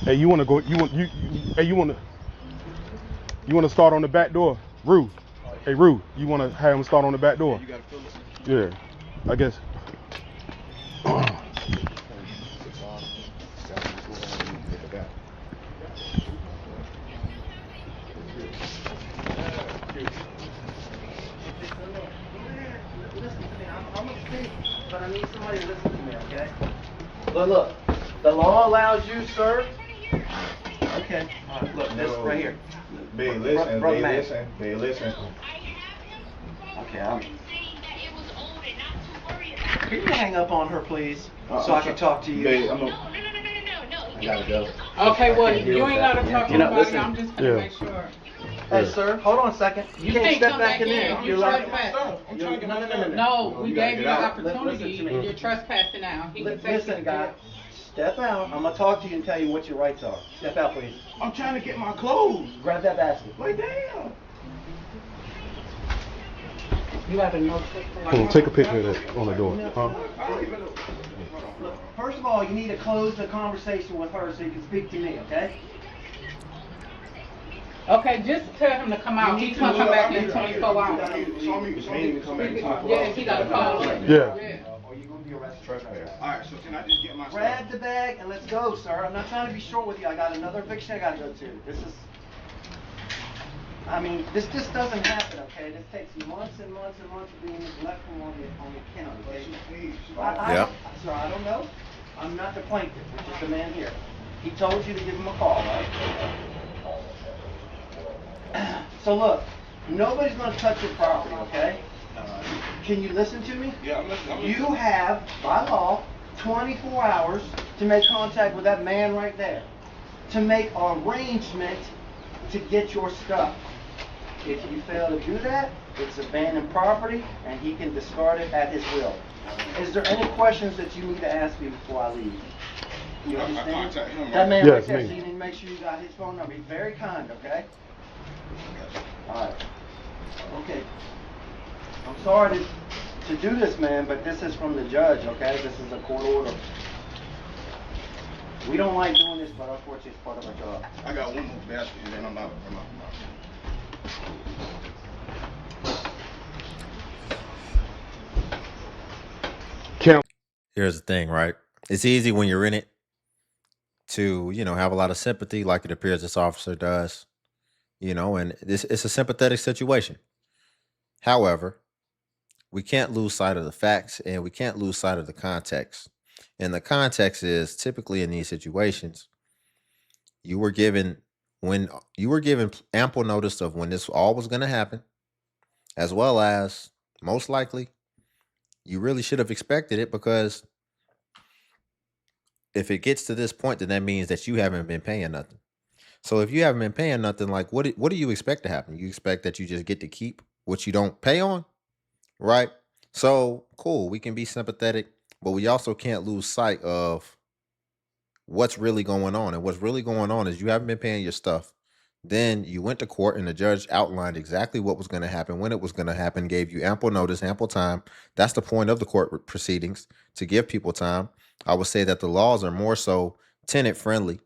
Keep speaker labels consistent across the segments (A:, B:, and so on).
A: Hey, you wanna go? Hey, you wanna start on the back door, Rue? Hey, Rue, you wanna have him start on the back door? Yeah, I guess.
B: But I need somebody to listen to me, okay? Look, the law allows you, sir. Okay, all right, look, this right here.
C: Babe, listen.
B: Okay, can you hang up on her, please, so I can talk to you?
C: Babe,
B: I gotta go.
D: Okay, well, you ain't gotta talk to nobody,
B: listen.
D: I'm just gonna make sure.
B: Hey, sir, hold on a second. You can't step
D: come
B: back in
D: in.
B: there.
D: You're
B: You're like,
D: trespassing.
B: no.
D: No, we gave you the
B: Listen
D: opportunity,
B: to me.
D: you're trespassing now. He can take
B: Listen,
D: you
B: guy, step out. I'm gonna talk to you and tell you what your rights are. Step out, please.
C: I'm trying to get my clothes.
B: Grab that basket.
C: Like, damn.
D: You gotta know.
A: Take a picture of that on the door, huh?
C: I don't even know.
B: Look, first of all, you need to close the conversation with her so you can speak to me, okay?
D: Okay, just tell him to come out, he's gonna come back in 24 hours.
C: Show me to come back.
D: Yeah, he gotta call us.
A: Yeah.
B: Or you're gonna be arrested.
C: Trespass. Alright, so can I just get my
B: Grab
C: stuff?
B: the bag and let's go, sir. I'm not trying to be short with you. I got another eviction I gotta go to. This just doesn't happen, okay? This takes months and months and months of being left on the county, okay? Sir, I don't know. I'm not the plaintiff, which is the man here. He told you to give him a call, right? So look, nobody's gonna touch your property, okay? Can you listen to me?
C: Yeah, I'm listening.
B: You have, by law, 24 hours to make contact with that man right there, to make arrangement to get your stuff. If you fail to do that, it's abandoned property, and he can discard it at his will. Is there any questions that you need to ask me before I leave? You
C: I
B: understand?
C: contact him, right?
B: That man
A: Yes,
B: right there,
A: me.
B: so you need to make sure you got his phone number. He's very kind, okay? Alright. Okay. I'm sorry to do this, man, but this is from the judge, okay? This is a court order. We don't like doing this, but unfortunately it's part of our job.
C: I got one more basket and then I'm out.
A: Count.
E: Here's the thing, right? It's easy when you're in it to, have a lot of sympathy like it appears this officer does, and it's a sympathetic situation. However, we can't lose sight of the facts and we can't lose sight of the context. And the context is typically in these situations, you were given ample notice of when this all was going to happen, as well as most likely you really should have expected it, because if it gets to this point, then that means that you haven't been paying nothing. So if you haven't been paying nothing, like what do you expect to happen? You expect that you just get to keep what you don't pay on, right? So cool, we can be sympathetic, but we also can't lose sight of what's really going on. And what's really going on is you haven't been paying your stuff. Then you went to court and the judge outlined exactly what was going to happen, when it was going to happen, gave you ample notice, ample time. That's the point of the court proceedings, to give people time. I would say that the laws are more so tenant friendly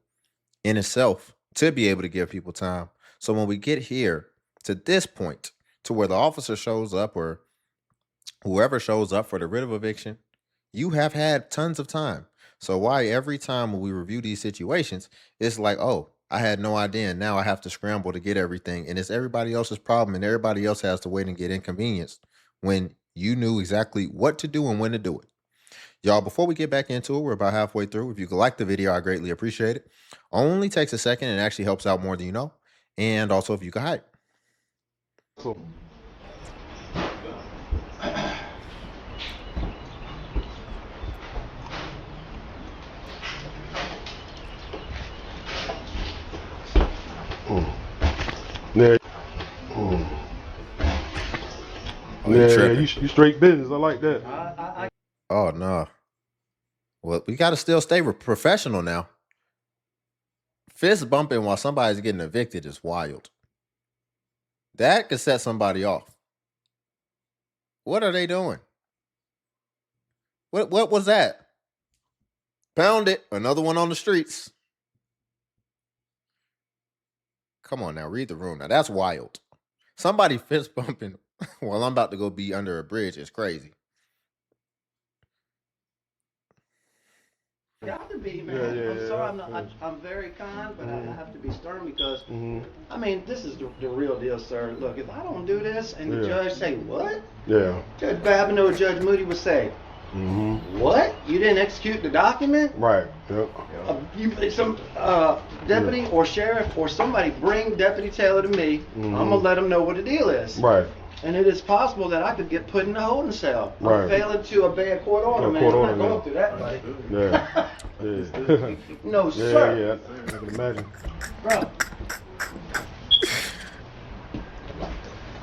E: in itself to be able to give people time. So when we get here to this point, to where the officer shows up or whoever shows up for the writ of eviction, you have had tons of time. So why every time when we review these situations, it's like, oh, I had no idea, and now I have to scramble to get everything, and it's everybody else's problem, and everybody else has to wait and get inconvenienced when you knew exactly what to do and when to do it. Y'all, before we get back into it, we're about halfway through. If you could like the video, I greatly appreciate it. Only takes a second and actually helps out more than you know. And also if you could hype.
A: Cool. Yeah. You straight business. I like that.
E: Oh, no. Well, we got to still stay professional now. Fist bumping while somebody's getting evicted is wild. That could set somebody off. What are they doing? What was that? Pound it. Another one on the streets. Come on now, read the room. Now that's wild. Somebody fist bumping while I'm about to go be under a bridge is crazy.
B: Got to be, man.
A: Yeah,
B: I'm sorry, I'm not.
A: yeah.
B: I'm very kind, but I have to be stern because
A: Mm-hmm.
B: I mean, this is the real deal, sir. Look, if I don't do this, and the
A: Yeah.
B: judge say what?
A: Yeah.
B: Judge Babineau or Judge Moody would say,
A: Mm-hmm.
B: what? You didn't execute the document?
A: Right. Yep.
B: Some deputy or sheriff or somebody bring Deputy Taylor to me.
A: Mhm.
B: I'm gonna let him know what the deal is.
A: Right.
B: And it is possible that I could get put in a holding cell. I'm
A: Right.
B: failing to obey a court order, man.
A: Court
B: I'm
A: order,
B: not going
A: man.
B: through that, buddy.
A: Yeah. Yeah.
B: No,
A: Yeah,
B: sir.
A: yeah. I can imagine.
B: Bro.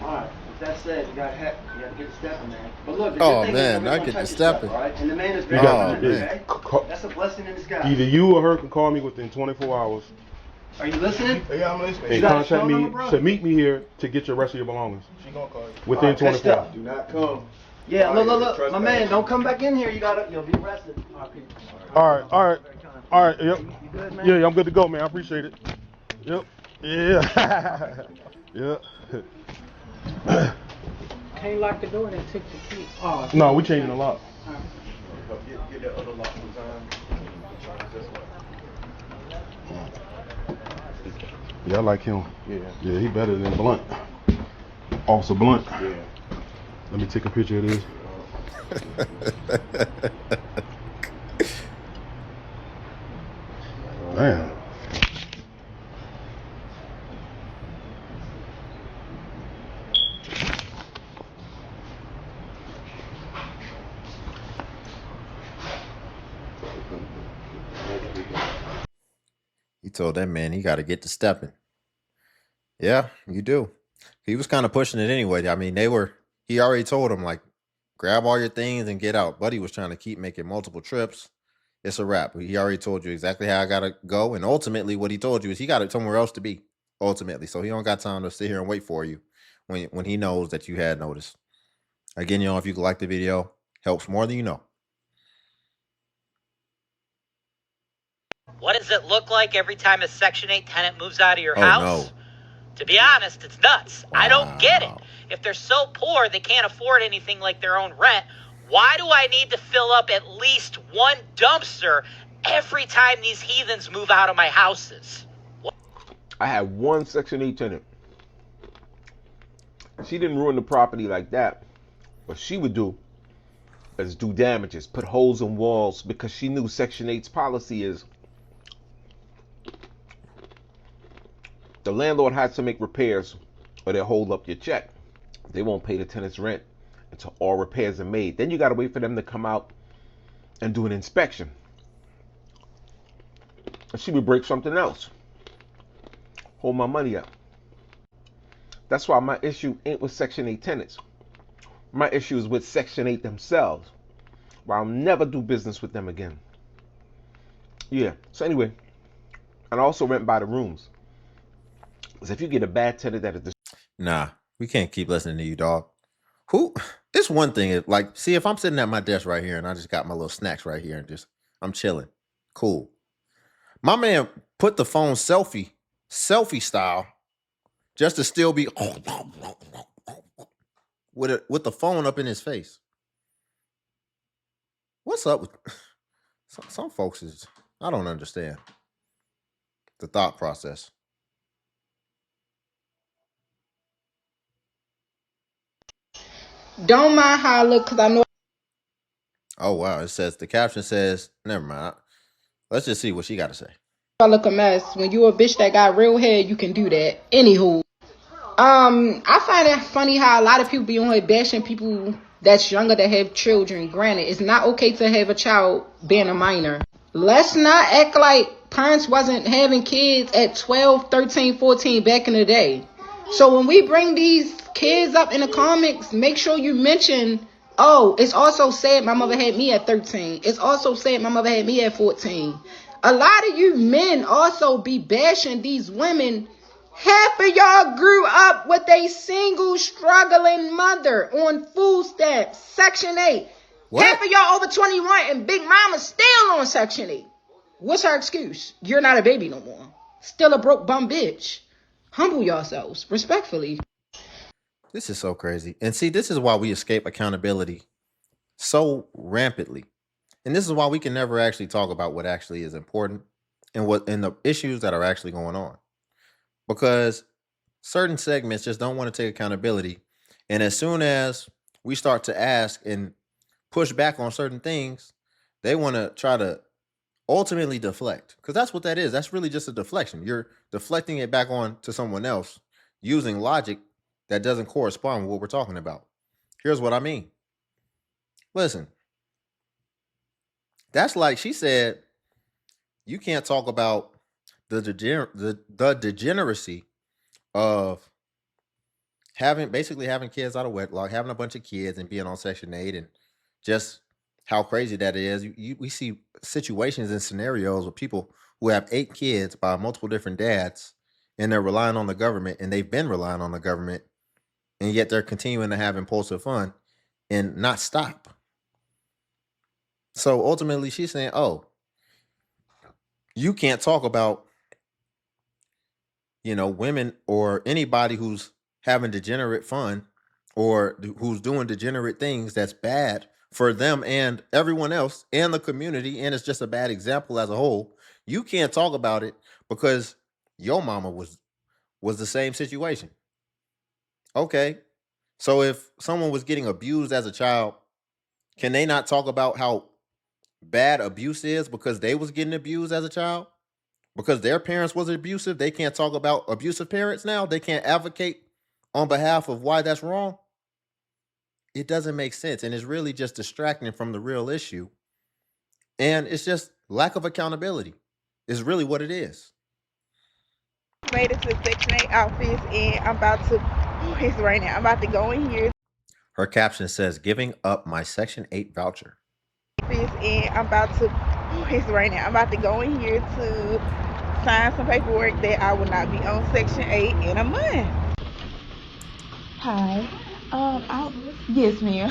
B: Alright, with that said, you gotta get stepping, man. But look, the
E: Oh,
B: good thing
E: man,
B: is that
E: I
B: we
E: get
B: don't
E: the
B: touch your stuff,
E: stepping.
B: alright? And the man is
A: You
B: very
A: got
B: kind,
E: man.
B: okay? That's a blessing in disguise.
A: Either you or her can call me within 24 hours
B: Are you listening?
C: Yeah, I'm listening.
A: and
B: got a
A: contact
B: phone
A: me
B: number, bro?
A: to meet me here to get your rest of your belongings
C: She gonna call you.
A: within
B: Alright, catch
A: 24
B: up.
A: hours.
C: Do not come.
B: Yeah, look,
C: Trespass.
B: my man, don't come back in here. You'll be arrested.
A: All right. All right. Yep.
B: You good, man?
A: Yeah, I'm good to go, man. I appreciate it. Yep. Yeah. Yeah.
D: Can't lock the door, then took the key. Oh.
A: No, we changing the lock.
C: Get that other lock sometime.
A: Yeah, I like him.
C: Yeah.
A: Yeah, he better than Blunt. Officer Blunt.
C: Yeah.
A: Let me take a picture of this. Man.
E: He told that man he got to get to stepping. Yeah, you do. He was kind of pushing it anyway. I mean, he already told him, like, grab all your things and get out. Buddy was trying to keep making multiple trips. It's a wrap. He already told you exactly how I got to go. And ultimately, what he told you is he got it somewhere else to be, ultimately. So he don't got time to sit here and wait for you when he knows that you had notice. Again, if you like the video, helps more than you know.
F: What does it look like every time a Section 8 tenant moves out of your
E: Oh,
F: house?
E: no.
F: To be honest, it's nuts. I don't get it.
E: Wow.
F: If they're so poor they can't afford anything like their own rent, why do I need to fill up at least one dumpster every time these heathens move out of my houses?
G: I had one Section 8 tenant. She didn't ruin the property like that. What she would do is do damages, put holes in walls, because she knew Section 8's policy is the landlord has to make repairs or they'll hold up your check. They won't pay the tenant's rent until all repairs are made. Then you got to wait for them to come out and do an inspection. And she would break something else. Hold my money up. That's why my issue ain't with Section 8 tenants. My issue is with Section 8 themselves. Where I'll never do business with them again. Yeah, so anyway. And I also rent by the rooms. Because if you get a bad tenant that is...
E: Nah, we can't keep listening to you, dog. It's one thing, like, see, if I'm sitting at my desk right here and I just got my little snacks right here and I'm chilling. Cool. My man put the phone selfie style just to still be with the phone up in his face. What's up with some folks I don't understand the thought process.
D: Don't mind how I look, because I know
E: Oh, wow. The caption says, never mind. Let's just see what she got to say.
D: I look a mess. When you a bitch that got real hair, you can do that. Anywho. I find it funny how a lot of people be on here bashing people that's younger that have children. Granted, it's not okay to have a child being a minor. Let's not act like parents wasn't having kids at 12, 13, 14 back in the day. So when we bring these kids up in the comics, make sure you mention, oh, it's also said my mother had me at 13. It's also said my mother had me at 14. A lot of you men also be bashing these women. Half of y'all grew up with a single struggling mother on food stamps, Section 8.
E: What?
D: Half of y'all over 21 and Big Mama still on Section 8. What's her excuse? You're not a baby no more. Still a broke bum bitch. Humble yourselves, respectfully.
E: This is so crazy. And see, this is why we escape accountability so rampantly. And this is why we can never actually talk about what actually is important and the issues that are actually going on. Because certain segments just don't want to take accountability. And as soon as we start to ask and push back on certain things, they want to try to ultimately deflect. Because that's what that is. That's really just a deflection. You're deflecting it back on to someone else using logic that doesn't correspond with what we're talking about. Here's what I mean. Listen, that's like she said, you can't talk about the degeneracy of having kids out of wedlock, having a bunch of kids and being on Section 8, and just how crazy that is. We see situations and scenarios with people who have 8 kids by multiple different dads, and they're relying on the government, and they've been relying on the government, and yet they're continuing to have impulsive fun and not stop. So ultimately, she's saying, oh, you can't talk about, women or anybody who's having degenerate fun or who's doing degenerate things that's bad for them and everyone else and the community, and it's just a bad example as a whole. You can't talk about it because your mama was the same situation. Okay. So if someone was getting abused as a child, can they not talk about how bad abuse is because they was getting abused as a child? Because their parents was abusive, they can't talk about abusive parents now? They can't advocate on behalf of why that's wrong? It doesn't make sense, and it's really just distracting from the real issue. And it's just lack of accountability is really what it is.
H: Made it to the Section 8 office, and I'm about to, it's right now, I'm about to go in here.
E: Her caption says, giving up my Section 8 voucher.
H: And I'm about to, it's right now, I'm about to go in here to sign some paperwork that I will not be on Section 8 in a month. Hi. Yes, ma'am.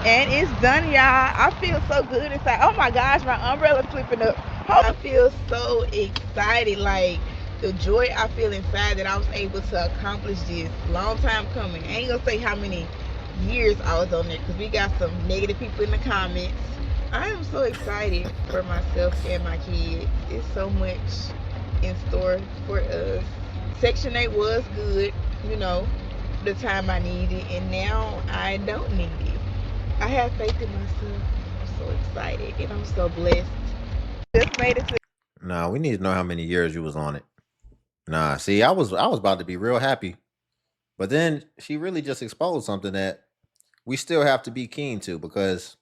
H: And it's done, y'all. I feel so good inside. Oh my gosh, my umbrella's flipping up. I feel so excited, like the joy I feel inside that I was able to accomplish this. Long time coming. I ain't gonna say how many years I was on there because we got some negative people in the comments. I am so excited for myself and my kids. It's so much in store for us. Section 8 was good, the time I needed, and now I don't need it. I have faith in myself. I'm so excited and I'm so blessed. Just made it to.
E: Nah, we need to know how many years you was on it. Nah, see, I was about to be real happy, but then she really just exposed something that we still have to be keen to, because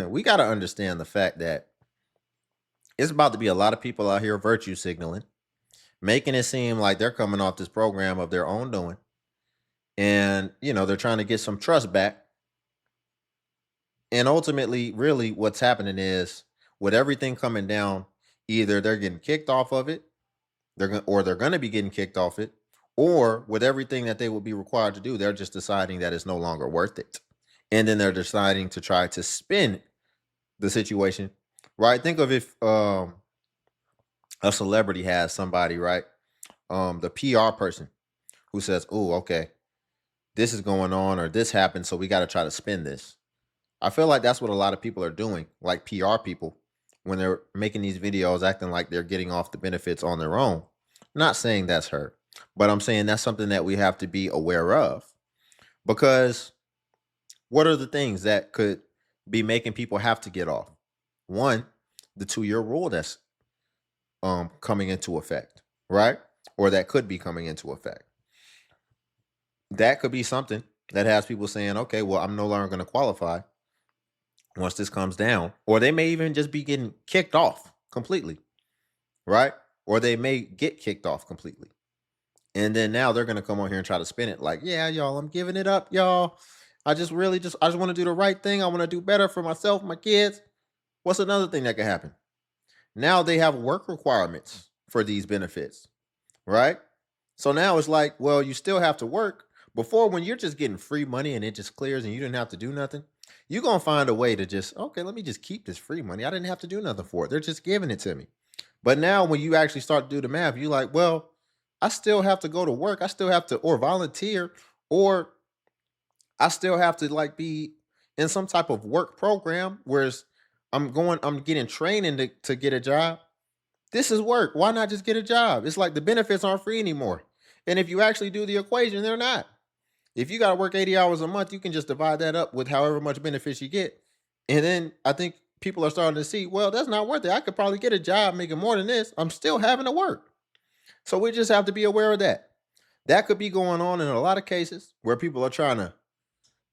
E: we got to understand the fact that it's about to be a lot of people out here virtue signaling, making it seem like they're coming off this program of their own doing, and they're trying to get some trust back. And ultimately, really, what's happening is, with everything coming down, either they're getting kicked off of it, they're going to be getting kicked off it, or with everything that they will be required to do, they're just deciding that it's no longer worth it, and then they're deciding to try to spin the situation. Right? Think of if a celebrity has somebody, right? The PR person who says, "Oh, okay, this is going on, or this happened, so we got to try to spin this." I feel like that's what a lot of people are doing, like PR people, when they're making these videos, acting like they're getting off the benefits on their own. Not saying that's her, but I'm saying that's something that we have to be aware of. Because what are the things that could be making people have to get off? One, the 2-year rule that's coming into effect, right? Or that could be coming into effect. That could be something that has people saying, okay, well, I'm no longer going to qualify once this comes down. Or they may even just be getting kicked off completely, right? Or they may get kicked off completely. And then now they're going to come on here and try to spin it like, yeah, y'all, I'm giving it up, y'all. I just want to do the right thing. I want to do better for myself, my kids. What's another thing that could happen? Now they have work requirements for these benefits, right? So now it's like, well, you still have to work, Before, when you're just getting free money and it just clears and you didn't have to do nothing, you're gonna find a way to just, okay, let me just keep this free money. I didn't have to do nothing for it. They're just giving it to me. But now when you actually start to do the math, you're like, well, I still have to go to work. I still have to or volunteer, or I still have to like be in some type of work program, whereas I'm getting training to get a job. This is work. Why not just get a job? It's like the benefits aren't free anymore. And if you actually do the equation, they're not. If you got to work 80 hours a month, you can just divide that up with however much benefits you get. And then I think people are starting to see, well, that's not worth it. I could probably get a job making more than this. I'm still having to work. So we just have to be aware of that. That could be going on in a lot of cases where people are trying to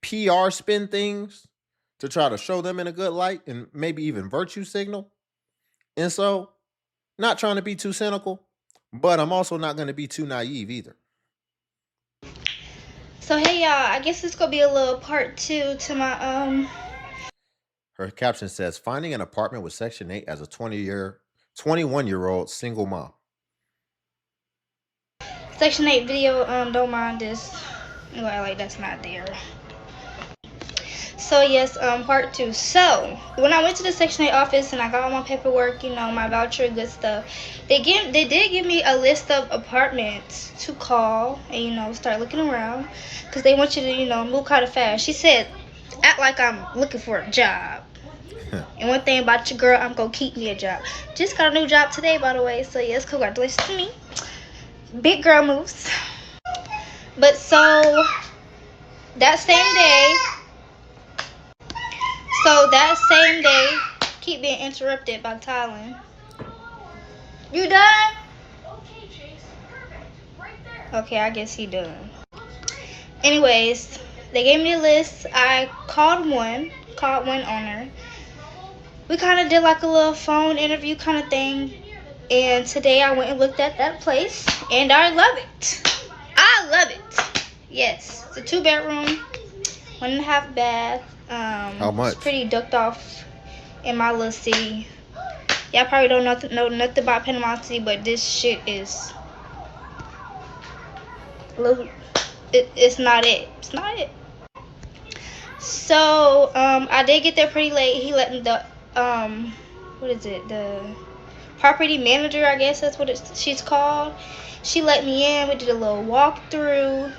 E: PR spin things to try to show them in a good light and maybe even virtue signal. And so, not trying to be too cynical, but I'm also not going to be too naive either.
I: So hey y'all, I guess it's gonna be a little part 2 to my
E: Her caption says, finding an apartment with Section 8 as a 21-year-old single mom.
I: Section 8 video. Don't mind this. Like that's not there. So yes, part 2. So when I went to the Section 8 office and I got all my paperwork, my voucher, good stuff, they did give me a list of apartments to call and start looking around, because they want you to move kind of fast. She said, act like I'm looking for a job. And one thing about your girl, I'm gonna keep me a job. Just got a new job today, by the way. So yes, congratulations to me. Big girl moves. But so that same day, keep being interrupted by Tylen. You done? Okay, Chase. Perfect. Right there. Okay, I guess he done. Anyways, they gave me a list. I called one owner. We kind of did like a little phone interview kind of thing. And today I went and looked at that place, and I love it. I love it. Yes, it's a 2-bedroom, 1.5 bath.
E: How much?
I: It's pretty ducked off in my little city. Y'all probably don't know nothing about Panama City, but this shit is. It's not it. It's not it. So I did get there pretty late. He let me the what is it, the property manager, I guess that's what she's called. She let me in. We did a little walkthrough.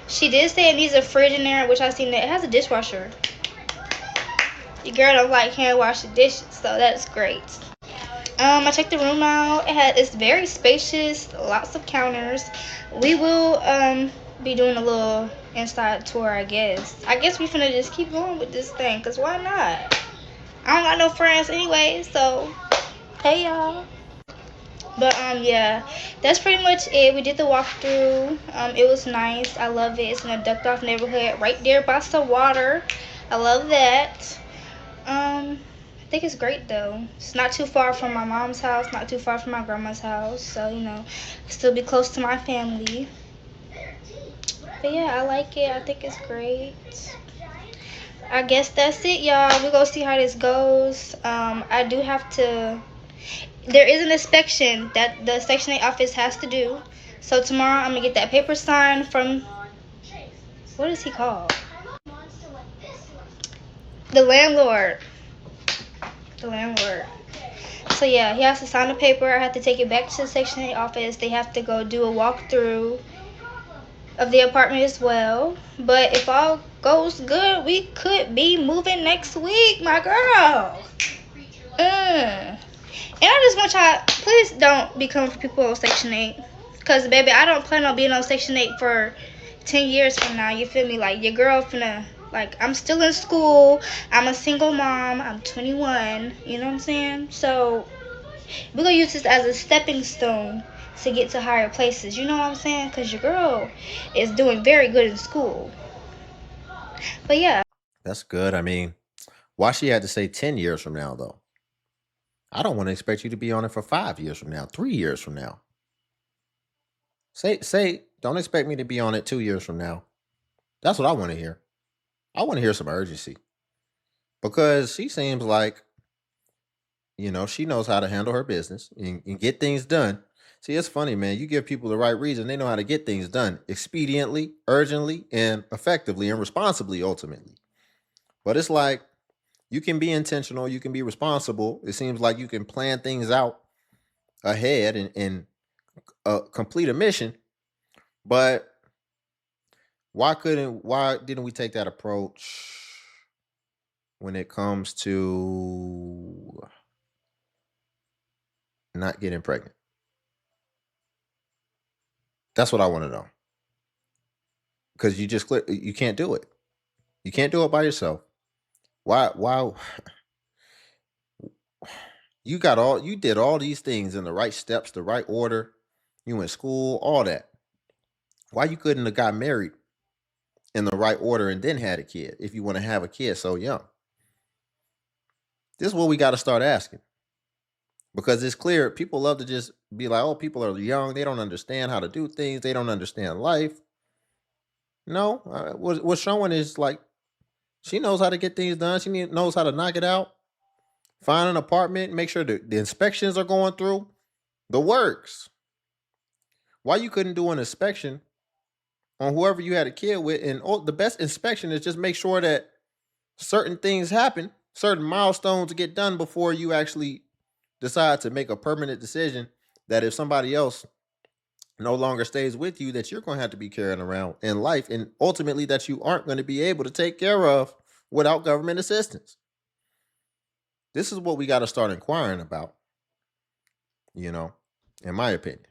I: She did say it needs a fridge in there, which I seen that it has a dishwasher. Your girl don't like hand wash the dishes, so that's great. I checked the room out. It's very spacious, lots of counters. We will be doing a little inside tour, I guess. I guess we finna just keep going with this thing, cause why not? I don't got no friends anyway, so hey y'all. But yeah, that's pretty much it. We did the walkthrough. It was nice. I love it. It's in a ducked off neighborhood right there by some water. I love that. I think it's great though. It's not too far from my mom's house, not too far from my grandma's house, so still be close to my family. But yeah, I like it. I think it's great. I guess that's it, y'all. We're gonna see how this goes. I do have to. There is an inspection that the Section 8 office has to do. So tomorrow I'm gonna get that paper signed from. What is he called? The landlord. The landlord. So yeah, he has to sign the paper. I have to take it back to the Section 8 office. They have to go do a walkthrough of the apartment as well. But if all goes good, we could be moving next week, my girl. And I just want y'all, please don't be coming for people on Section 8. Because, baby, I don't plan on being on Section 8 for 10 years from now. You feel me? Like, your girl finna, I'm still in school. I'm a single mom. I'm 21. You know what I'm saying? So, we're going to use this as a stepping stone to get to higher places. You know what I'm saying? Because your girl is doing very good in school. But, yeah.
E: That's good. I mean, why she had to say 10 years from now, though? I don't want to expect you to be on it for 5 years from now, 3 years from now. Say, don't expect me to be on it 2 years from now. That's what I want to hear. I want to hear some urgency. Because she seems like, she knows how to handle her business and get things done. See, it's funny, man. You give people the right reason, they know how to get things done expediently, urgently, and effectively and responsibly, ultimately. But it's like you can be intentional, you can be responsible. It seems like you can plan things out ahead and complete a mission. But why didn't we take that approach when it comes to not getting pregnant? That's what I want to know. Because you can't do it. You can't do it by yourself. Why you did all these things in the right steps, the right order. You went to school, all that. Why you couldn't have got married in the right order and then had a kid if you want to have a kid so young? This is what we got to start asking. Because it's clear people love to just be like, oh, people are young. They don't understand how to do things. They don't understand life. No, what's showing is like she knows how to get things done. She knows how to knock it out. Find an apartment, make sure the inspections are going through. The works. Why you couldn't do an inspection on whoever you had a kid with? And the best inspection is just make sure that certain things happen, certain milestones get done before you actually decide to make a permanent decision that if somebody else no longer stays with you, that you're going to have to be carrying around in life, and ultimately that you aren't going to be able to take care of without government assistance. This is what we got to start inquiring about, in my opinion.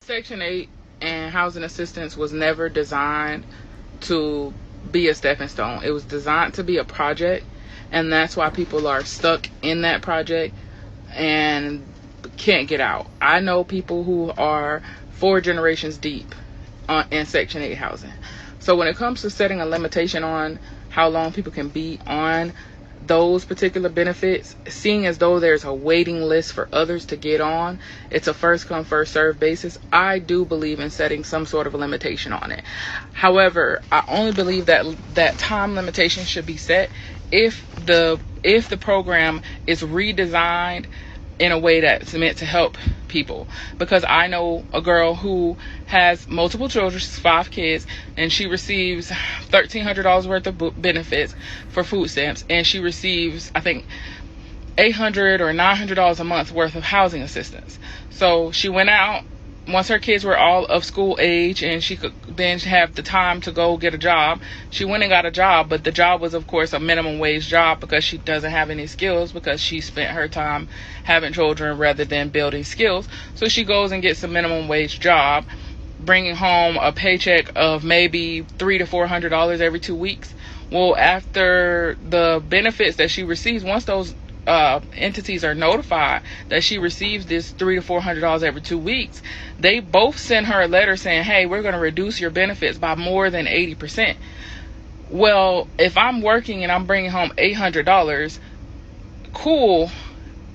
J: Section 8 and housing assistance was never designed to be a stepping stone. It was designed to be a project, and that's why people are stuck in that project and can't get out. I know people who are 4 generations deep in Section 8 housing. So when it comes to setting a limitation on how long people can be on those particular benefits, seeing as though there's a waiting list for others to get on, it's a first come first serve basis. I do believe in setting some sort of a limitation on it. However, I only believe that time limitation should be set if the program is redesigned in a way that's meant to help people. Because I know a girl who has multiple children, she's 5 kids, and she receives $1,300 worth of benefits for food stamps, and she receives, I think, $800 or $900 a month worth of housing assistance. So she went out once her kids were all of school age and she could then have the time to go get a job. She went and got a job, but the job was, of course, a minimum wage job because she doesn't have any skills, because she spent her time having children rather than building skills. So she goes and gets a minimum wage job, bringing home a paycheck of maybe $300 to $400 every 2 weeks. Well, after the benefits that she receives, once those entities are notified that she receives this $300 to $400 every 2 weeks, they both send her a letter saying, hey, we're going to reduce your benefits by more than 80%. Well, if I'm working and I'm bringing home $800, cool,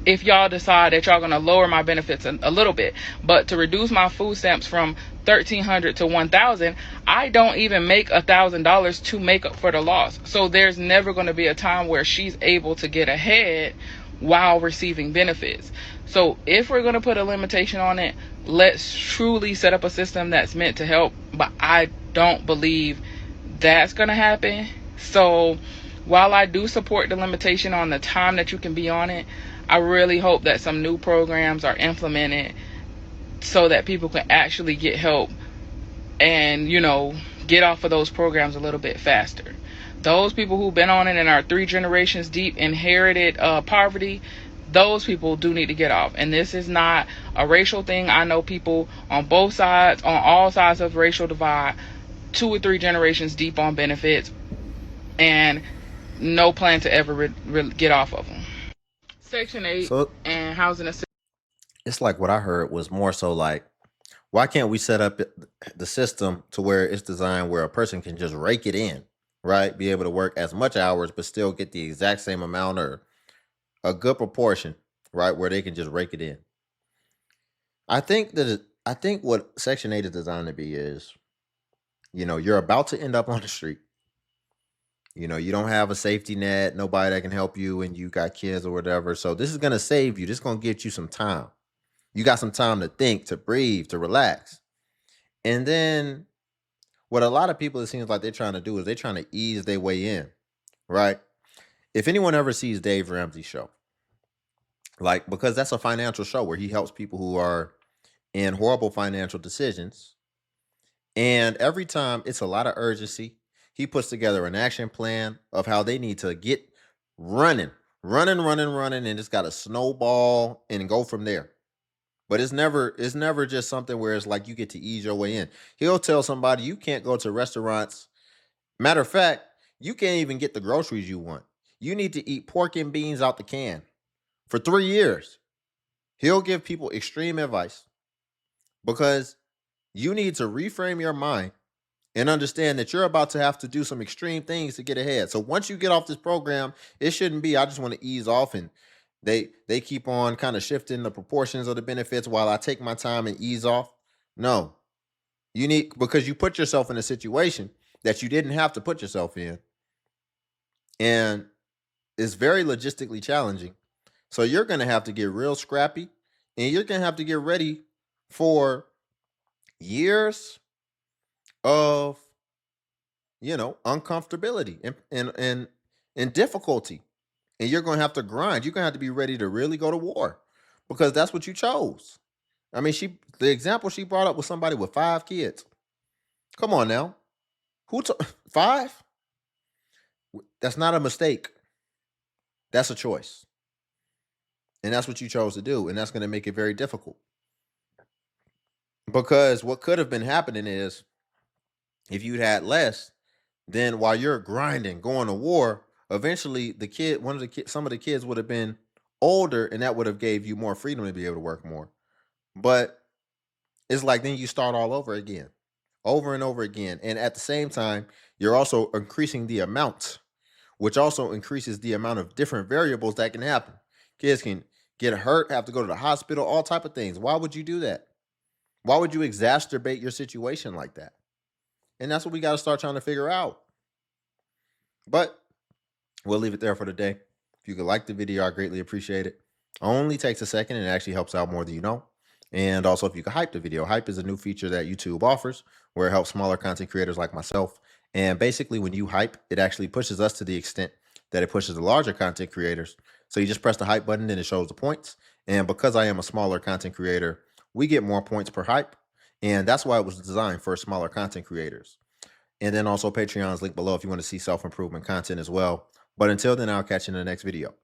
J: if y'all decide that y'all going to lower my benefits a little bit, but to reduce my food stamps from $1,300 to $1,000, I don't even make $1,000 to make up for the loss. So there's never going to be a time where she's able to get ahead while receiving benefits. So if we're going to put a limitation on it, let's truly set up a system that's meant to help. But I don't believe that's going to happen. So while I do support the limitation on the time that you can be on it, I really hope that some new programs are implemented so that people can actually get help and, get off of those programs a little bit faster. Those people who've been on it and are 3 generations deep, inherited poverty, those people do need to get off. And this is not a racial thing. I know people on both sides, on all sides of racial divide, 2 or 3 generations deep on benefits and no plan to ever get off of them. Section 8 and housing assistance.
E: It's like what I heard was more so like, why can't we set up the system to where it's designed where a person can just rake it in, right? Be able to work as much hours, but still get the exact same amount or a good proportion, right? Where they can just rake it in. I think what Section 8 is designed to be is, you're about to end up on the street. You don't have a safety net, nobody that can help you, and you got kids or whatever. So this is going to save you. This is going to get you some time. You got some time to think, to breathe, to relax. And then what a lot of people, it seems like they're trying to do is they're trying to ease their way in, right? If anyone ever sees Dave Ramsey's show, like, because that's a financial show where he helps people who are in horrible financial decisions. And every time it's a lot of urgency, he puts together an action plan of how they need to get running, running, and it's got to snowball and go from there. But it's never just something where it's like you get to ease your way in. He'll tell somebody you can't go to restaurants. Matter of fact, you can't even get the groceries you want. You need to eat pork and beans out the can for 3 years. He'll give people extreme advice because you need to reframe your mind and understand that you're about to have to do some extreme things to get ahead. So once you get off this program, it shouldn't be, I just want to ease off and they keep on kind of shifting the proportions of the benefits while I take my time and ease off. No, you need, because you put yourself in a situation that you didn't have to put yourself in. And it's very logistically challenging. So you're going to have to get real scrappy and you're going to have to get ready for years of, uncomfortability and difficulty. And you're going to have to grind. You're going to have to be ready to really go to war because that's what you chose. I mean, the example she brought up was somebody with 5 kids. Come on now. 5? That's not a mistake. That's a choice. And that's what you chose to do. And that's going to make it very difficult. Because what could have been happening is if you'd had less, then while you're grinding, going to war, eventually some of the kids would have been older and that would have gave you more freedom to be able to work more. But it's like then you start all over again, over and over again. And at the same time, you're also increasing the amount, which also increases the amount of different variables that can happen. Kids can get hurt, have to go to the hospital, all type of things. Why would you do that? Why would you exacerbate your situation like that? And that's what we got to start trying to figure out. But we'll leave it there for today. If you could like the video, I greatly appreciate it. Only takes a second and it actually helps out more than you know. And also, if you could hype the video. Hype is a new feature that YouTube offers where it helps smaller content creators like myself. And basically, when you hype, it actually pushes us to the extent that it pushes the larger content creators. So you just press the hype button and it shows the points. And because I am a smaller content creator, we get more points per hype. And that's why it was designed for smaller content creators. And then also Patreon's link below if you want to see self-improvement content as well. But until then, I'll catch you in the next video.